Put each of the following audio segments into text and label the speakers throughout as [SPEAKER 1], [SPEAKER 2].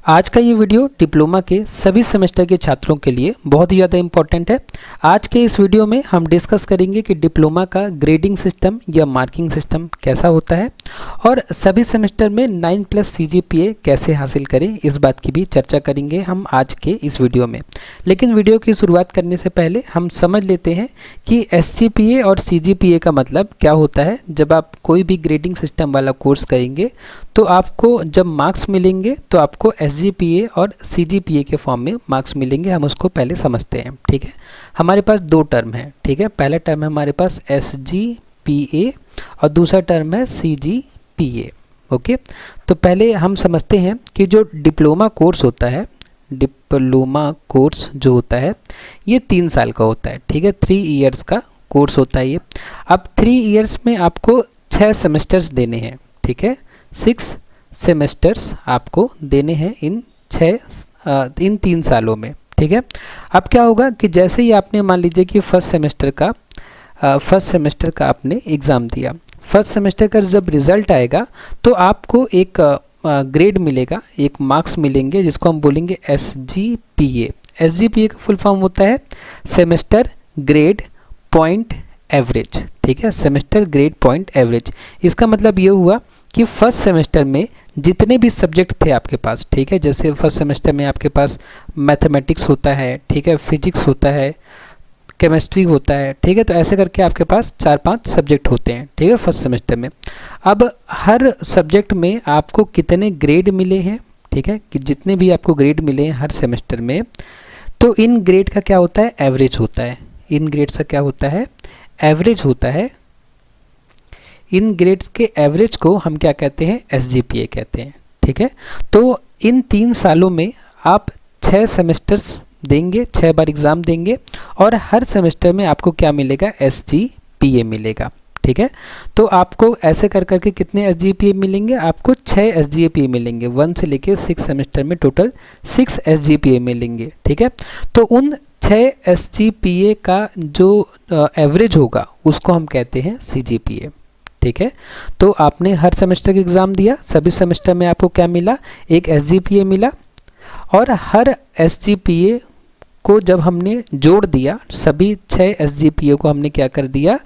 [SPEAKER 1] आज का ये वीडियो डिप्लोमा के सभी सेमेस्टर के छात्रों के लिए बहुत ही ज़्यादा इम्पोर्टेंट है। आज के इस वीडियो में हम डिस्कस करेंगे कि डिप्लोमा का ग्रेडिंग सिस्टम या मार्किंग सिस्टम कैसा होता है और सभी सेमेस्टर में 9+ CGPA कैसे हासिल करें, इस बात की भी चर्चा करेंगे हम आज के इस वीडियो में। लेकिन वीडियो की शुरुआत करने से पहले हम समझ लेते हैं कि SGPA और CGPA का मतलब क्या होता है। जब आप कोई भी ग्रेडिंग सिस्टम वाला कोर्स करेंगे तो आपको जब मार्क्स मिलेंगे तो आपको SGPA और CGPA के फॉर्म में मार्क्स मिलेंगे। हम उसको पहले समझते हैं, ठीक है। हमारे पास दो टर्म है, ठीक है। पहला टर्म है हमारे पास SGPA और दूसरा टर्म है CGPA, ओके। तो पहले हम समझते हैं कि जो डिप्लोमा कोर्स होता है, डिप्लोमा कोर्स जो होता है ये 3 साल का होता है, ठीक है। 3 इयर्स का कोर्स होता है ये। अब 3 इयर्स में आपको 6 सेमेस्टर्स देने हैं, ठीक है। 6 सेमेस्टर्स आपको देने हैं इन 3 सालों में, ठीक है। अब क्या होगा कि जैसे ही आपने मान लीजिए कि फर्स्ट सेमेस्टर का आपने एग्ज़ाम दिया, फर्स्ट सेमेस्टर का जब रिज़ल्ट आएगा तो आपको एक ग्रेड मिलेगा, एक मार्क्स मिलेंगे जिसको हम बोलेंगे SGPA। SGPA का फुल फॉर्म होता है सेमेस्टर ग्रेड पॉइंट एवरेज, ठीक है। सेमेस्टर ग्रेड पॉइंट एवरेज, इसका मतलब ये हुआ कि फर्स्ट सेमेस्टर में जितने भी सब्जेक्ट थे आपके पास, ठीक है। जैसे फर्स्ट सेमेस्टर में आपके पास मैथमेटिक्स होता है, ठीक है, फिजिक्स होता है, केमिस्ट्री होता है, ठीक है। तो ऐसे करके आपके पास 4-5 सब्जेक्ट होते हैं, ठीक है, फर्स्ट सेमेस्टर में। अब हर सब्जेक्ट में आपको कितने ग्रेड मिले हैं, ठीक है, कि जितने भी आपको ग्रेड मिले हैं हर सेमेस्टर में, तो इन ग्रेड का क्या होता है, एवरेज होता है। इन ग्रेड्स का क्या होता है, एवरेज होता है। इन ग्रेड्स के एवरेज को हम क्या कहते हैं, SGPA कहते हैं, ठीक है। तो इन 3 सालों में आप 6 सेमेस्टर्स देंगे, 6 बार एग्ज़ाम देंगे और हर सेमेस्टर में आपको क्या मिलेगा, SGPA मिलेगा, ठीक है। तो आपको ऐसे कर करके कितने SGPA मिलेंगे, आपको 6 SGPA मिलेंगे। 1 से लेके 6 सेमेस्टर में टोटल 6 SGPA मिलेंगे, ठीक है। तो उन 6 SGPA का जो एवरेज होगा उसको हम कहते हैं CGPA, ठीक है। तो आपने हर सेमेस्टर का एग्ज़ाम दिया, सभी सेमेस्टर में आपको क्या मिला, एक SGPA मिला और हर SGPA को जब हमने जोड़ दिया, सभी 6 SGPA को हमने क्या कर दिया,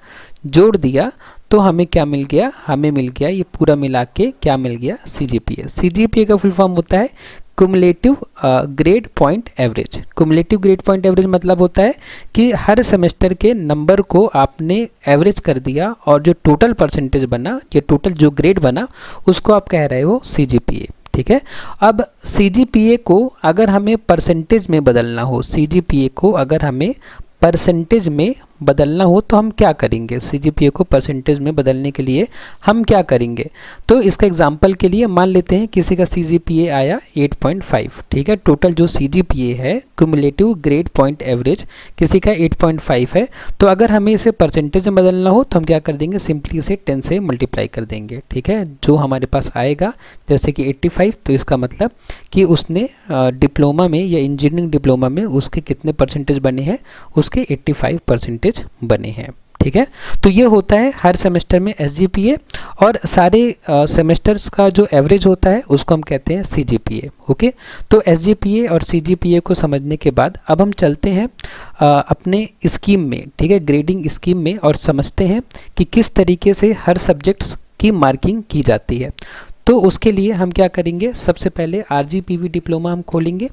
[SPEAKER 1] जोड़ दिया, तो हमें क्या मिल गया, हमें मिल गया ये पूरा मिला के क्या मिल गया, CGPA। CGPA का फुल फॉर्म होता है cumulative grade point average. Cumulative grade point average मतलब होता है कि हर सेमेस्टर के नंबर को आपने एवरेज कर दिया और जो टोटल परसेंटेज बना, ये टोटल जो ग्रेड बना, उसको आप कह रहे हो CGPA, ठीक है। अब CGPA को अगर हमें परसेंटेज में बदलना हो, CGPA को अगर हमें परसेंटेज में बदलना हो तो हम क्या करेंगे, CGPA को परसेंटेज में बदलने के लिए हम क्या करेंगे। तो इसका एग्जांपल के लिए मान लेते हैं किसी का CGPA आया 8.5, ठीक है। टोटल जो CGPA है, क्यूमुलेटिव ग्रेड पॉइंट एवरेज, किसी का 8.5 है। तो अगर हमें इसे परसेंटेज में बदलना हो तो हम क्या कर देंगे, सिंपली इसे 10 से मल्टीप्लाई कर देंगे, ठीक है। जो हमारे पास आएगा जैसे कि 85, तो इसका मतलब कि उसने डिप्लोमा में या इंजीनियरिंग डिप्लोमा में उसके कितने परसेंटेज बने हैं, उसके 85% बने हैं, ठीक है। तो ये होता है हर सेमेस्टर में SGPA और सारे सेमेस्टर्स का जो एवरेज होता है उसको हम कहते हैं CGPA, ओके। तो SGPA और CGPA को समझने के बाद अब हम चलते हैं अपने स्कीम में, ठीक है, ग्रेडिंग स्कीम में, और समझते हैं कि किस तरीके से हर सब्जेक्ट्स की मार्किंग की जाती है। तो उसके लिए हम क्या करेंगे, सबसे पहले RGPV डिप्लोमा हम खोलेंगे।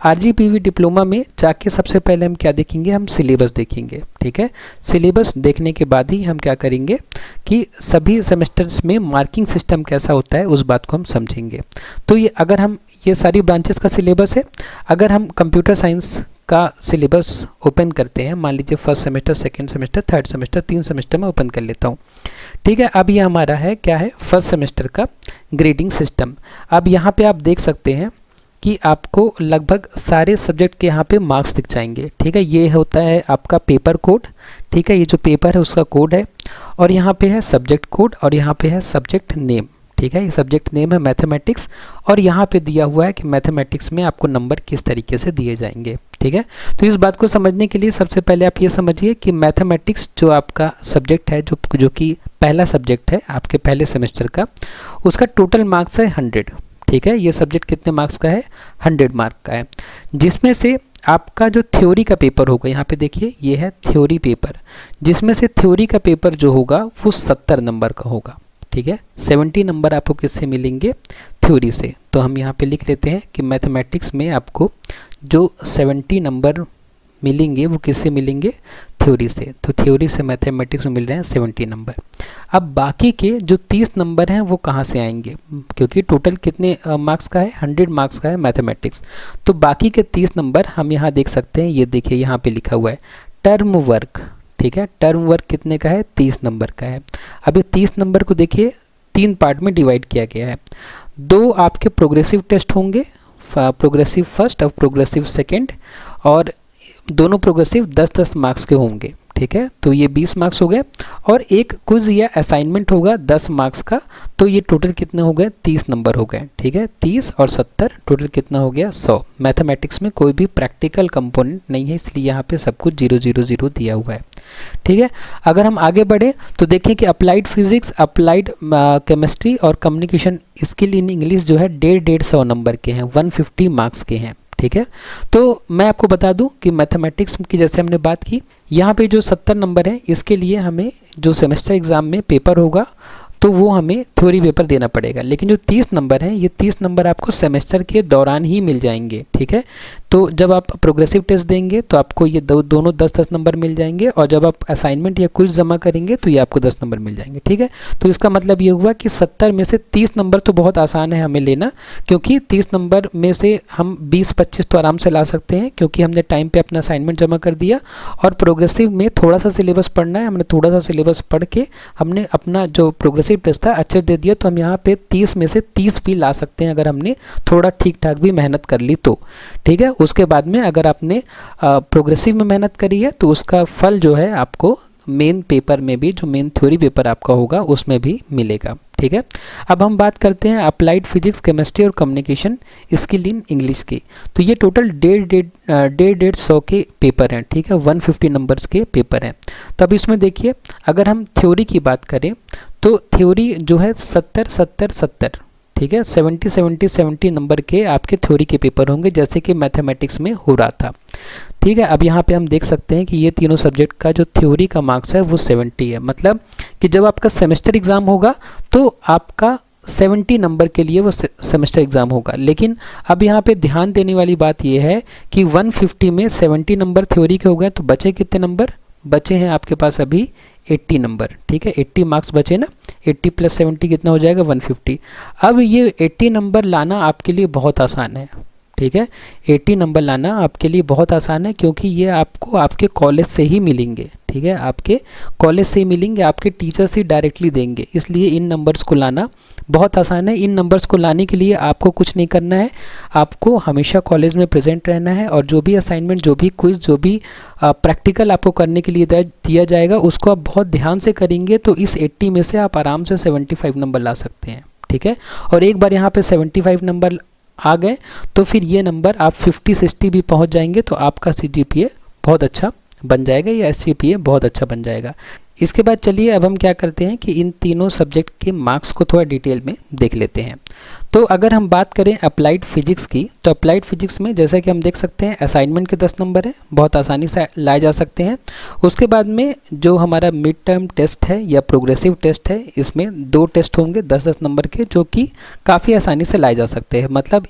[SPEAKER 1] RGPV डिप्लोमा में जाके सबसे पहले हम क्या देखेंगे, हम सिलेबस देखेंगे, ठीक है। सिलेबस देखने के बाद ही हम क्या करेंगे कि सभी सेमेस्टर्स में मार्किंग सिस्टम कैसा होता है उस बात को हम समझेंगे। तो ये अगर हम ये सारी ब्रांचेस का सिलेबस है, अगर हम कंप्यूटर साइंस का सिलेबस ओपन करते हैं, मान लीजिए first semester, second semester, third semester, 3 semester में ओपन कर लेता हूँ, ठीक है। अब ये हमारा है क्या है, फर्स्ट सेमेस्टर का ग्रेडिंग सिस्टम। अब यहाँ पे आप देख सकते हैं कि आपको लगभग सारे सब्जेक्ट के यहाँ पे मार्क्स दिख जाएंगे, ठीक है। ये होता है आपका पेपर कोड, ठीक है, ये जो पेपर है उसका कोड है, और यहाँ पे है सब्जेक्ट कोड, और यहाँ पे है सब्जेक्ट नेम, ठीक है। ये सब्जेक्ट नेम है मैथमेटिक्स, और यहाँ पे दिया हुआ है कि मैथमेटिक्स में आपको नंबर किस तरीके से दिए जाएंगे, ठीक है। तो इस बात को समझने के लिए सबसे पहले आप ये समझिए कि मैथमेटिक्स जो आपका सब्जेक्ट है, जो कि पहला सब्जेक्ट है आपके पहले सेमेस्टर का, उसका टोटल मार्क्स है 100, ठीक है। ये सब्जेक्ट कितने मार्क्स का है, 100 मार्क का है, जिसमें से आपका जो थ्योरी का पेपर होगा, यहाँ पे देखिए ये है थ्योरी पेपर, जिसमें से थ्योरी का पेपर जो होगा वो 70 नंबर का होगा, ठीक है। 70 नंबर आपको किससे मिलेंगे, थ्योरी से। तो हम यहाँ पे लिख लेते हैं कि मैथमेटिक्स में आपको जो 70 नंबर मिलेंगे वो किससे मिलेंगे, थ्योरी से। तो थ्योरी से मैथमेटिक्स में मिल रहे हैं 70 नंबर। अब बाकी के जो 30 नंबर हैं वो कहाँ से आएंगे, क्योंकि टोटल कितने मार्क्स का है, 100 मार्क्स का है मैथमेटिक्स। तो बाकी के 30 नंबर हम यहाँ देख सकते हैं, ये देखिए यहाँ पे लिखा हुआ है टर्म वर्क, ठीक है। टर्म वर्क कितने का है, 30 नंबर का है। अब ये 30 नंबर को देखिए 3 पार्ट में डिवाइड किया गया है। 2 आपके प्रोग्रेसिव टेस्ट होंगे, प्रोग्रेसिव फर्स्ट और प्रोग्रेसिव सेकेंड, और दोनों प्रोग्रेसिव 10-10 मार्क्स के होंगे, ठीक है। तो ये 20 मार्क्स हो गए, और एक क्विज या असाइनमेंट होगा 10 मार्क्स का। तो ये टोटल कितने हो गए, 30 नंबर हो गए, ठीक है। 30 और 70 टोटल कितना हो गया, 100। मैथमेटिक्स में कोई भी प्रैक्टिकल कंपोनेंट नहीं है, इसलिए यहाँ पे सब कुछ 0 0 0 दिया हुआ है, ठीक है। अगर हम आगे बढ़े तो देखें कि अप्लाइड फिजिक्स, अप्लाइड केमिस्ट्री और कम्युनिकेशन स्किल इन इंग्लिश जो है 150 नंबर के हैं, 150 मार्क्स के हैं, ठीक है। तो मैं आपको बता दूं कि मैथमेटिक्स की जैसे हमने बात की, यहाँ पे जो 70 नंबर है इसके लिए हमें जो सेमेस्टर एग्ज़ाम में पेपर होगा तो वो हमें थ्योरी पेपर देना पड़ेगा, लेकिन जो 30 नंबर हैं ये 30 नंबर आपको सेमेस्टर के दौरान ही मिल जाएंगे, ठीक है। तो जब आप प्रोग्रेसिव टेस्ट देंगे तो आपको ये दोनों 10-10 नंबर मिल जाएंगे, और जब आप असाइनमेंट या क्विज जमा करेंगे तो ये आपको 10 नंबर मिल जाएंगे, ठीक है। तो इसका मतलब ये हुआ कि 70 में से 30 नंबर तो बहुत आसान है हमें लेना, क्योंकि 30 नंबर में से हम 20-25 तो आराम से ला सकते हैं, क्योंकि हमने टाइम पे अपना असाइनमेंट जमा कर दिया, और प्रोग्रेसिव में थोड़ा सा सिलेबस पढ़ना है, हमने थोड़ा सा सिलेबस पढ़ के हमने अपना जो प्रोग्रेसिव टेस्ट था अच्छे दे दिया, तो हम यहाँ पे 30 में से 30 भी ला सकते हैं अगर हमने थोड़ा ठीक ठाक भी मेहनत कर ली तो, ठीक है। उसके बाद में अगर आपने प्रोग्रेसिव में मेहनत करी है तो उसका फल जो है आपको मेन पेपर में भी, जो मेन थ्योरी पेपर आपका होगा उसमें भी मिलेगा, ठीक है। अब हम बात करते हैं अप्लाइड फिजिक्स, केमिस्ट्री और कम्युनिकेशन स्किल इन इंग्लिश की। तो ये टोटल 150 के पेपर हैं, ठीक है, 150 नंबर्स के पेपर हैं। तो अब इसमें देखिए अगर हम थ्योरी की बात करें तो थ्योरी जो है 70-70-70, ठीक है, 70-70-70 नंबर के आपके थ्योरी के पेपर होंगे, जैसे कि मैथमेटिक्स में हो रहा था, ठीक है। अब यहाँ पे हम देख सकते हैं कि ये तीनों सब्जेक्ट का जो थ्योरी का मार्क्स है वो 70 है, मतलब कि जब आपका सेमेस्टर एग्ज़ाम होगा तो आपका 70 नंबर के लिए वो सेमेस्टर एग्ज़ाम होगा। लेकिन अब यहाँ पे ध्यान देने वाली बात ये है कि 150 में 70 नंबर थ्योरी के हो गए, तो बचे कितने नंबर, बचे हैं आपके पास अभी 80 नंबर, ठीक है। 80 मार्क्स बचे ना, 80 + 70 कितना हो जाएगा, 150। अब ये 80 नंबर लाना आपके लिए बहुत आसान है, ठीक है। 80 नंबर लाना आपके लिए बहुत आसान है, क्योंकि ये आपको आपके कॉलेज से ही मिलेंगे, ठीक है, आपके कॉलेज से ही मिलेंगे, आपके टीचर्स ही डायरेक्टली देंगे, इसलिए इन नंबर्स को लाना बहुत आसान है। इन नंबर्स को लाने के लिए आपको कुछ नहीं करना है, आपको हमेशा कॉलेज में प्रेजेंट रहना है, और जो भी असाइनमेंट, जो भी क्विज, जो भी प्रैक्टिकल आपको करने के लिए दिया जाएगा उसको आप बहुत ध्यान से करेंगे, तो इस 80 में से आप आराम से 75 नंबर ला सकते हैं, ठीक है। और एक बार यहाँ पे 75 नंबर आ गए तो फिर ये नंबर आप 50-60 भी पहुंच जाएंगे, तो आपका CGPA बहुत अच्छा बन जाएगा, या SGPA बहुत अच्छा बन जाएगा। इसके बाद चलिए अब हम क्या करते हैं कि इन तीनों सब्जेक्ट के मार्क्स को थोड़ा डिटेल में देख लेते हैं। तो अगर हम बात करें अप्लाइड फिजिक्स की, तो अप्लाइड फिजिक्स में जैसा कि हम देख सकते हैं असाइनमेंट के 10 नंबर हैं, बहुत आसानी से लाए जा सकते हैं। उसके बाद में जो हमारा मिड टर्म टेस्ट है या प्रोग्रेसिव टेस्ट है, इसमें 2 टेस्ट होंगे 10-10 नंबर के, जो कि काफ़ी आसानी से लाए जा सकते हैं। मतलब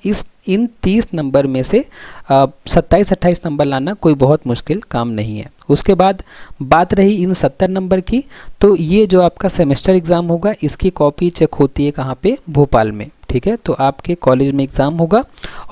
[SPEAKER 1] इन 30 नंबर में से 27-28 नंबर लाना कोई बहुत मुश्किल काम नहीं है। उसके बाद बात रही इन 70 नंबर की, तो ये जो आपका सेमेस्टर एग्ज़ाम होगा इसकी कॉपी चेक होती है कहाँ पे, भोपाल में, ठीक है। तो आपके कॉलेज में एग्ज़ाम होगा,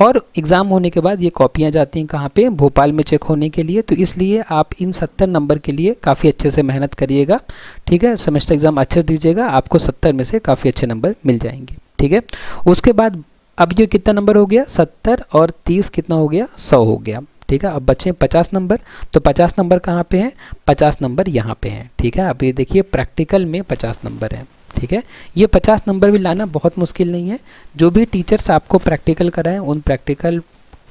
[SPEAKER 1] और एग्ज़ाम होने के बाद ये कॉपियाँ जाती हैं कहाँ पे, भोपाल में चेक होने के लिए। तो इसलिए आप इन 70 नंबर के लिए काफ़ी अच्छे से मेहनत करिएगा, ठीक है। सेमेस्टर एग्ज़ाम अच्छे दीजिएगा, आपको 70 में से काफ़ी अच्छे नंबर मिल जाएंगे, ठीक है। उसके बाद अब ये कितना नंबर हो गया, 70 और 30 कितना हो गया, 100 हो गया, ठीक है। अब बचे 50 नंबर, तो 50 नंबर कहाँ पे हैं, 50 नंबर यहाँ पे हैं, ठीक है। अब ये देखिए प्रैक्टिकल में 50 नंबर हैं, ठीक है। ये 50 नंबर भी लाना बहुत मुश्किल नहीं है। जो भी टीचर्स आपको प्रैक्टिकल कराएं, उन प्रैक्टिकल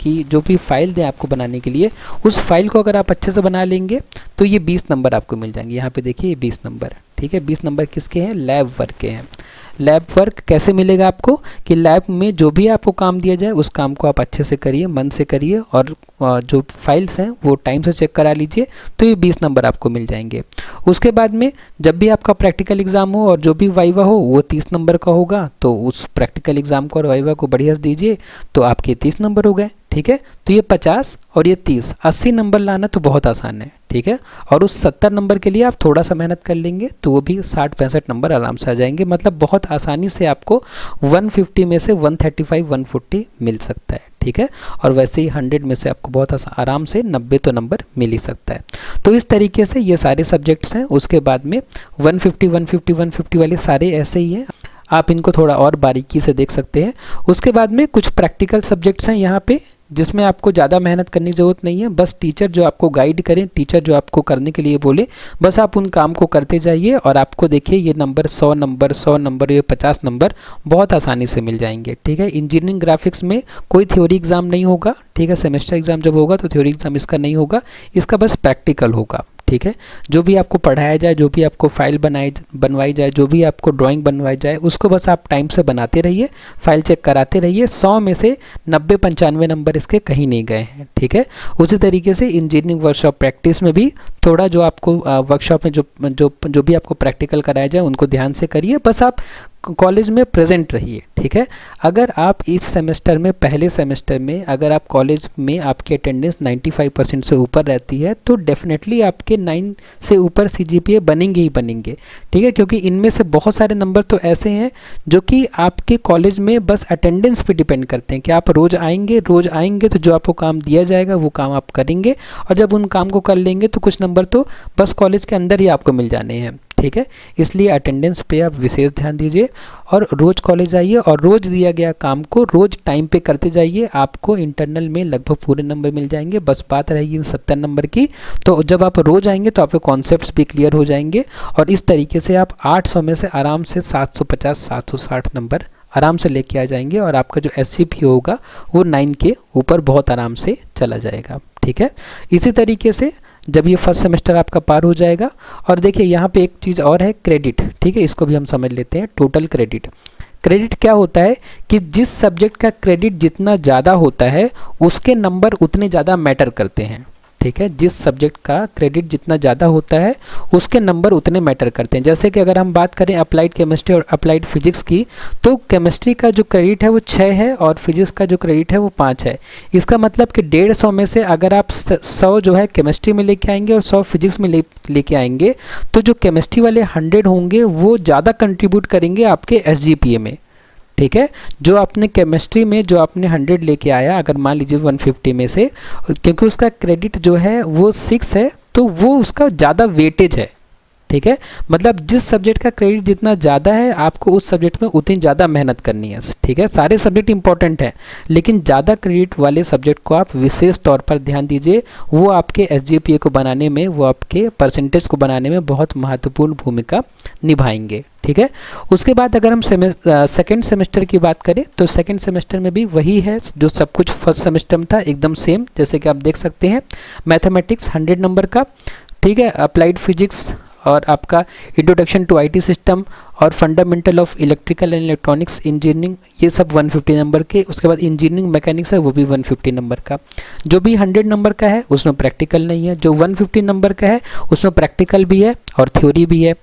[SPEAKER 1] की जो भी फाइल दें आपको बनाने के लिए, उस फाइल को अगर आप अच्छे से बना लेंगे तो ये 20 नंबर आपको मिल जाएंगे। यहाँ पे देखिए ये 20 नंबर है, ठीक है। 20 नंबर किसके हैं? लैब वर्क के हैं। लैब वर्क कैसे मिलेगा आपको कि लैब में जो भी आपको काम दिया जाए उस काम को आप अच्छे से करिए, मन से करिए, और जो फाइल्स हैं वो टाइम से चेक करा लीजिए, तो ये 20 नंबर आपको मिल जाएंगे। उसके बाद में जब भी आपका प्रैक्टिकल एग्ज़ाम हो और जो भी वाइवा हो वो 30 नंबर का होगा, तो उस प्रैक्टिकल एग्ज़ाम को और वाइवा को बढ़िया से दीजिए, तो आपके 30 नंबर हो गए, ठीक है। तो ये 50 और ये 30, 80 नंबर लाना तो बहुत आसान है, ठीक है। और उस 70 नंबर के लिए आप थोड़ा सा मेहनत कर लेंगे तो वो भी 60-65 नंबर आराम से आ जाएंगे। मतलब बहुत आसानी से आपको 150 में से 135-140 मिल सकता है, ठीक है। और वैसे ही 100 में से आपको बहुत आराम से 90 तो नंबर मिल ही सकता है। तो इस तरीके से ये सारे सब्जेक्ट्स हैं। उसके बाद में 150 वाले सारे ऐसे ही हैं, आप इनको थोड़ा और बारीकी से देख सकते हैं। उसके बाद में कुछ प्रैक्टिकल सब्जेक्ट्स हैं यहाँ पे, जिसमें आपको ज़्यादा मेहनत करने की ज़रूरत नहीं है। बस टीचर जो आपको गाइड करें, टीचर जो आपको करने के लिए बोले, बस आप उन काम को करते जाइए और आपको देखिए ये नंबर 100 नंबर ये 50 नंबर बहुत आसानी से मिल जाएंगे, ठीक है। इंजीनियरिंग ग्राफिक्स में कोई थ्योरी एग्ज़ाम नहीं होगा, ठीक है। सेमेस्टर एग्ज़ाम जब होगा तो थ्योरी एग्ज़ाम इसका नहीं होगा, इसका बस प्रैक्टिकल होगा, ठीक है। जो भी आपको पढ़ाया जाए, जो भी आपको फाइल बनवाई जाए, जो भी आपको ड्राइंग बनवाई जाए, उसको बस आप टाइम से बनाते रहिए, फाइल चेक कराते रहिए। 100 में से 90-95 नंबर इसके कहीं नहीं गए हैं, ठीक है। उसी तरीके से इंजीनियरिंग वर्कशॉप प्रैक्टिस में भी थोड़ा जो आपको वर्कशॉप में जो भी आपको प्रैक्टिकल कराया जाए उनको ध्यान से करिए, बस आप कॉलेज में प्रेजेंट रहिए, ठीक है। अगर आप इस सेमेस्टर में, पहले सेमेस्टर में अगर आप कॉलेज में आपकी अटेंडेंस 95% से ऊपर रहती है तो डेफिनेटली आपके 9 से ऊपर CGPA बनेंगे ही बनेंगे, ठीक है। क्योंकि इनमें से बहुत सारे नंबर तो ऐसे हैं जो कि आपके कॉलेज में बस अटेंडेंस पे डिपेंड करते हैं कि आप रोज़ आएंगे तो जो आपको काम दिया जाएगा वो काम आप करेंगे, और जब उन काम को कर लेंगे तो कुछ नंबर तो बस कॉलेज के अंदर ही आपको मिल जाने हैं, ठीक है। इसलिए अटेंडेंस पे आप विशेष ध्यान दीजिए और रोज़ कॉलेज आइए और रोज़ दिया गया काम को रोज़ टाइम पे करते जाइए। आपको इंटरनल में लगभग पूरे नंबर मिल जाएंगे। बस बात रहेगी इन 70 नंबर की, तो जब आप रोज़ आएंगे तो आपके कॉन्सेप्ट्स भी क्लियर हो जाएंगे और इस तरीके से आप 800 में से आराम से 750-760 नंबर आराम से लेके आ जाएंगे और आपका जो SGPA होगा वो 9 के ऊपर बहुत आराम से चला जाएगा, ठीक है। इसी तरीके से जब ये फर्स्ट सेमेस्टर आपका पार हो जाएगा, और देखिए यहाँ पे एक चीज़ और है, क्रेडिट, ठीक है। इसको भी हम समझ लेते हैं। टोटल क्रेडिट क्या होता है कि जिस सब्जेक्ट का क्रेडिट जितना ज़्यादा होता है उसके नंबर उतने ज़्यादा मैटर करते हैं, ठीक है। जिस सब्जेक्ट का क्रेडिट जितना ज़्यादा होता है उसके नंबर उतने मैटर करते हैं। जैसे कि अगर हम बात करें अप्लाइड केमिस्ट्री और अप्लाइड फिजिक्स की, तो केमिस्ट्री का जो क्रेडिट है वो 6 है और फिजिक्स का जो क्रेडिट है वो 5 है। इसका मतलब कि 150 में से अगर आप 100 जो है केमिस्ट्री में लेके आएंगे और 100 फिजिक्स में लेके आएंगे, तो जो केमिस्ट्री वाले 100 होंगे वो ज़्यादा कंट्रीब्यूट करेंगे आपके SGPA में, ठीक है। जो आपने केमिस्ट्री में जो आपने 100 लेके आया, अगर मान लीजिए 150 में से, क्योंकि उसका क्रेडिट जो है वो 6 है तो वो उसका ज़्यादा वेटेज है, ठीक है। मतलब जिस सब्जेक्ट का क्रेडिट जितना ज़्यादा है आपको उस सब्जेक्ट में उतनी ज़्यादा मेहनत करनी है, ठीक है। सारे सब्जेक्ट इंपॉर्टेंट हैं लेकिन ज़्यादा क्रेडिट वाले सब्जेक्ट को आप विशेष तौर पर ध्यान दीजिए। वो आपके SGPA को बनाने में, वो आपके परसेंटेज को बनाने में बहुत महत्वपूर्ण भूमिका निभाएंगे, ठीक है। उसके बाद अगर हम सेकेंड सेमेस्टर की बात करें तो सेकेंड सेमेस्टर में भी वही है जो सब कुछ फर्स्ट सेमेस्टर में था, एकदम सेम। जैसे कि आप देख सकते हैं मैथमेटिक्स 100 नंबर का, ठीक है। अप्लाइड फिजिक्स और आपका इंट्रोडक्शन टू IT सिस्टम और fundamental of electrical and electronics engineering, ये सब 150 नंबर के। उसके बाद इंजीनियरिंग मैकेनिक्स है वो भी 150 नंबर का। जो भी 100 नंबर का है उसमें प्रैक्टिकल नहीं है, जो 150 नंबर का है उसमें प्रैक्टिकल भी है और थ्योरी भी है।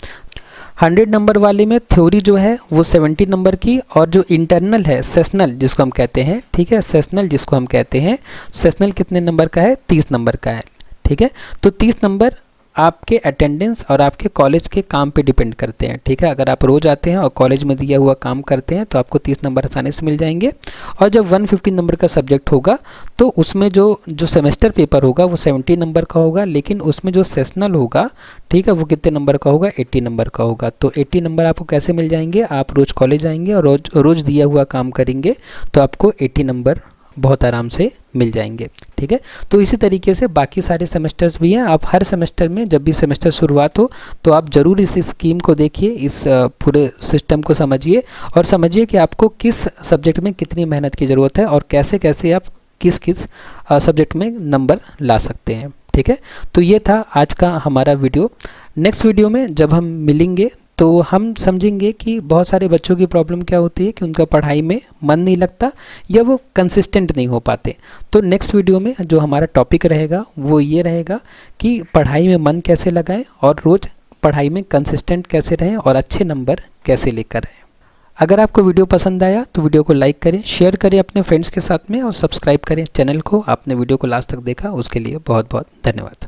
[SPEAKER 1] 100 नंबर वाले में थ्योरी जो है वो 70 नंबर की, और जो इंटरनल है सेशनल जिसको हम कहते हैं, ठीक है, सेशनल जिसको हम कहते हैं, सेशनल कितने नंबर का है? 30 नंबर का है, ठीक है। तो 30 नंबर आपके अटेंडेंस और आपके कॉलेज के काम पे डिपेंड करते हैं, ठीक है। अगर आप रोज़ आते हैं और कॉलेज में दिया हुआ काम करते हैं तो आपको 30 नंबर आसानी से मिल जाएंगे। और जब 150 नंबर का सब्जेक्ट होगा तो उसमें जो सेमेस्टर पेपर होगा वो 70 नंबर का होगा, लेकिन उसमें जो सेशनल होगा, ठीक है, वो कितने नंबर का होगा? 80 नंबर का होगा। तो 80 नंबर आपको कैसे मिल जाएंगे? आप रोज़ कॉलेज आएंगे और रोज़ दिया हुआ काम करेंगे तो आपको 80 नंबर बहुत आराम से मिल जाएंगे, ठीक है। तो इसी तरीके से बाकी सारे सेमेस्टर्स भी हैं। आप हर सेमेस्टर में जब भी सेमेस्टर शुरुआत हो तो आप ज़रूर इस स्कीम को देखिए, इस पूरे सिस्टम को समझिए और समझिए कि आपको किस सब्जेक्ट में कितनी मेहनत की ज़रूरत है और कैसे कैसे आप किस किस सब्जेक्ट में नंबर ला सकते हैं, ठीक है। तो ये था आज का हमारा वीडियो। नेक्स्ट वीडियो में जब हम मिलेंगे तो हम समझेंगे कि बहुत सारे बच्चों की प्रॉब्लम क्या होती है कि उनका पढ़ाई में मन नहीं लगता या वो कंसिस्टेंट नहीं हो पाते। तो नेक्स्ट वीडियो में जो हमारा टॉपिक रहेगा वो ये रहेगा कि पढ़ाई में मन कैसे लगाएं और रोज़ पढ़ाई में कंसिस्टेंट कैसे रहें और अच्छे नंबर कैसे लेकर आएँ। अगर आपको वीडियो पसंद आया तो वीडियो को लाइक करें, शेयर करें अपने फ्रेंड्स के साथ में और सब्सक्राइब करें चैनल को। आपने वीडियो को लास्ट तक देखा उसके लिए बहुत बहुत धन्यवाद।